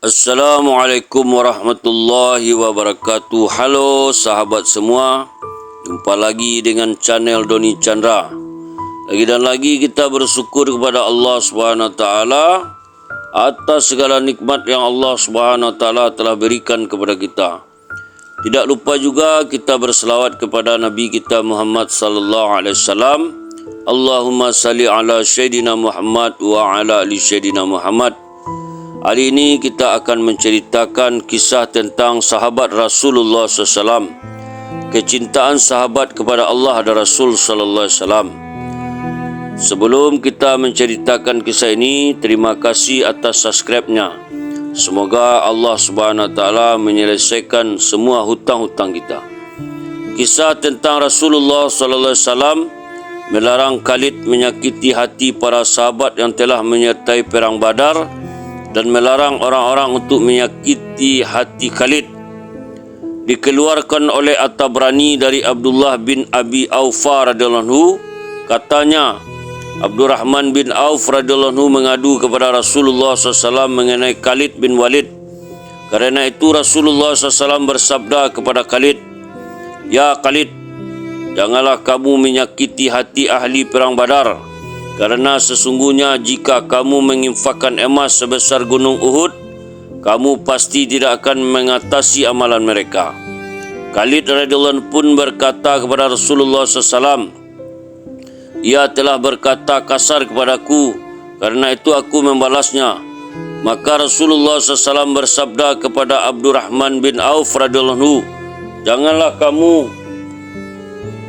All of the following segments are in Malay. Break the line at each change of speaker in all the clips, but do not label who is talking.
Assalamualaikum warahmatullahi wabarakatuh. Halo sahabat semua, jumpa lagi dengan channel Doni Chandra. Lagi dan lagi kita bersyukur kepada Allah SWT atas segala nikmat yang Allah SWT telah berikan kepada kita. Tidak lupa juga kita berselawat kepada Nabi kita Muhammad sallallahu alaihi wasallam. Allahumma salli ala Sayyidina Muhammad wa ala ali Sayyidina Muhammad. Hari ini kita akan menceritakan kisah tentang sahabat Rasulullah SAW. Kecintaan sahabat kepada Allah dan Rasul Sallallahu Alaihi Wasallam. Sebelum kita menceritakan kisah ini, terima kasih atas subscribe-nya. Semoga Allah Subhanahu Wa Taala menyelesaikan semua hutang-hutang kita. Kisah tentang Rasulullah Sallallahu Alaihi Wasallam melarang Khalid menyakiti hati para sahabat yang telah menyertai perang Badar dan melarang orang-orang untuk menyakiti hati Khalid. Dikeluarkan oleh At-Tabrani dari Abdullah bin Abi Aufa radhiyallahu anhu, katanya Abdurrahman bin Auf radhiyallahu anhu mengadu kepada Rasulullah SAW mengenai Khalid bin Walid. Karena itu Rasulullah SAW bersabda kepada Khalid, "Ya Khalid, janganlah kamu menyakiti hati ahli perang Badar. Karena sesungguhnya jika kamu menginfakkan emas sebesar gunung Uhud, kamu pasti tidak akan mengatasi amalan mereka." Khalid radhiyallahu anhu pun berkata kepada Rasulullah SAW, "Ia telah berkata kasar kepadaku, karena itu aku membalasnya." Maka Rasulullah SAW bersabda kepada Abdurrahman bin Auf radhiyallahu anhu, "Janganlah kamu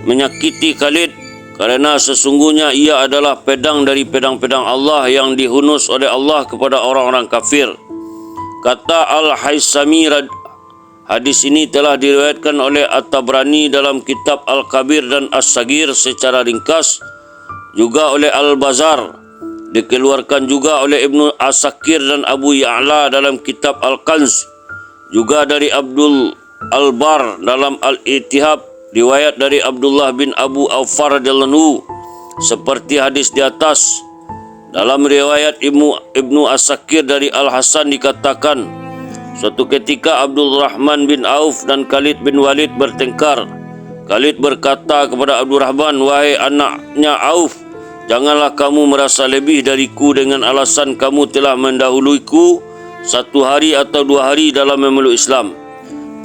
menyakiti Khalid, karena sesungguhnya ia adalah pedang dari pedang-pedang Allah yang dihunus oleh Allah kepada orang-orang kafir." Kata Al-Haisami, hadis ini telah diriwayatkan oleh At-Tabrani dalam kitab Al-Kabir dan As-Sagir secara ringkas, juga oleh Al-Bazar. Dikeluarkan juga oleh Ibnu Asakir dan Abu Ya'la dalam kitab Al-Kanz, juga dari Abdul Al-Bar dalam Al-Ittihab, riwayat dari Abdullah bin Abu Aufa radhiyallahu anhu seperti hadis di atas. Dalam riwayat Ibnu Asakir dari Al-Hasan dikatakan, suatu ketika Abdul Rahman bin Auf dan Khalid bin Walid bertengkar. Khalid berkata kepada Abdul Rahman, "Wahai anaknya Auf, janganlah kamu merasa lebih dariku dengan alasan kamu telah mendahuluiku 1 hari atau 2 hari dalam memeluk Islam."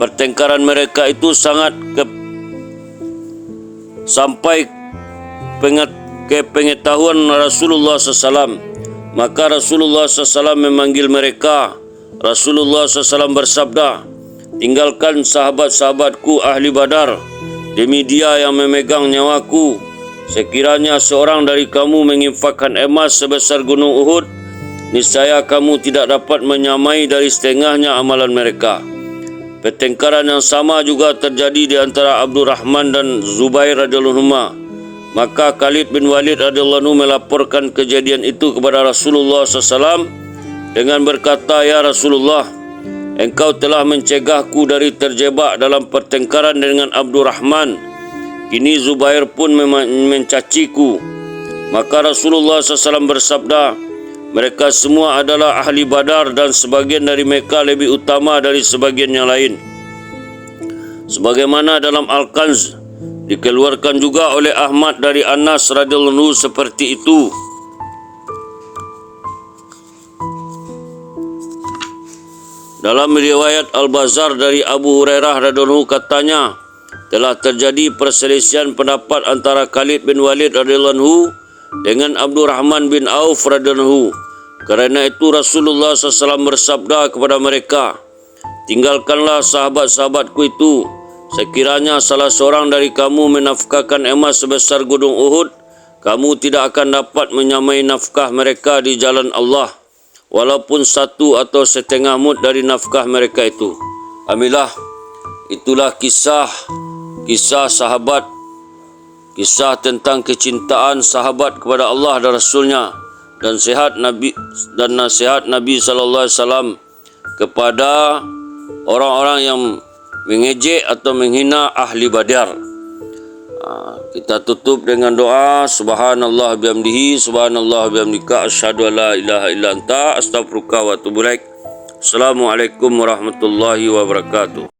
Pertengkaran mereka itu sampai ke pengetahuan Rasulullah SAW. Maka Rasulullah SAW memanggil mereka. Rasulullah SAW bersabda, "Tinggalkan sahabat-sahabatku ahli Badar demi dia yang memegang nyawaku. Sekiranya seorang dari kamu menginfakkan emas sebesar gunung Uhud, niscaya kamu tidak dapat menyamai dari setengahnya amalan mereka." Pertengkaran yang sama juga terjadi di antara Abdurrahman dan Zubair radhiyallahu anhu. Maka Khalid bin Walid radhiyallahu anhu melaporkan kejadian itu kepada Rasulullah SAW dengan berkata, "Ya Rasulullah, engkau telah mencegahku dari terjebak dalam pertengkaran dengan Abdurrahman. Kini Zubair pun mencaciku." Maka Rasulullah SAW bersabda, "Mereka semua adalah ahli Badar dan sebagian dari mereka lebih utama dari sebagian yang lain." Sebagaimana dalam Al-Kanz, dikeluarkan juga oleh Ahmad dari Anas radhiyallahu anhu seperti itu. Dalam riwayat Al-Bazar dari Abu Hurairah radhiyallahu anhu katanya, telah terjadi perselisihan pendapat antara Khalid bin Walid radhiyallahu anhu dengan Abdurrahman bin Auf radhiyallahu anhu. Karena itu Rasulullah SAW bersabda kepada mereka, "Tinggalkanlah sahabat-sahabatku itu. Sekiranya salah seorang dari kamu menafkahkan emas sebesar gunung Uhud, kamu tidak akan dapat menyamai nafkah mereka di jalan Allah, walaupun 1 atau setengah mud dari nafkah mereka itu." Alhamdulillah, itulah kisah sahabat, kisah tentang kecintaan sahabat kepada Allah dan Rasulnya, dan nasihat Nabi sallallahu alaihi wasallam kepada orang-orang yang mengejek atau menghina ahli Badar. Kita tutup dengan doa. Subhanallah bihamdihi, subhanallah bihamdika, asyhadu an la ilaha illa anta, astaghfiruka wa atubu ilaik. Assalamualaikum warahmatullahi wabarakatuh.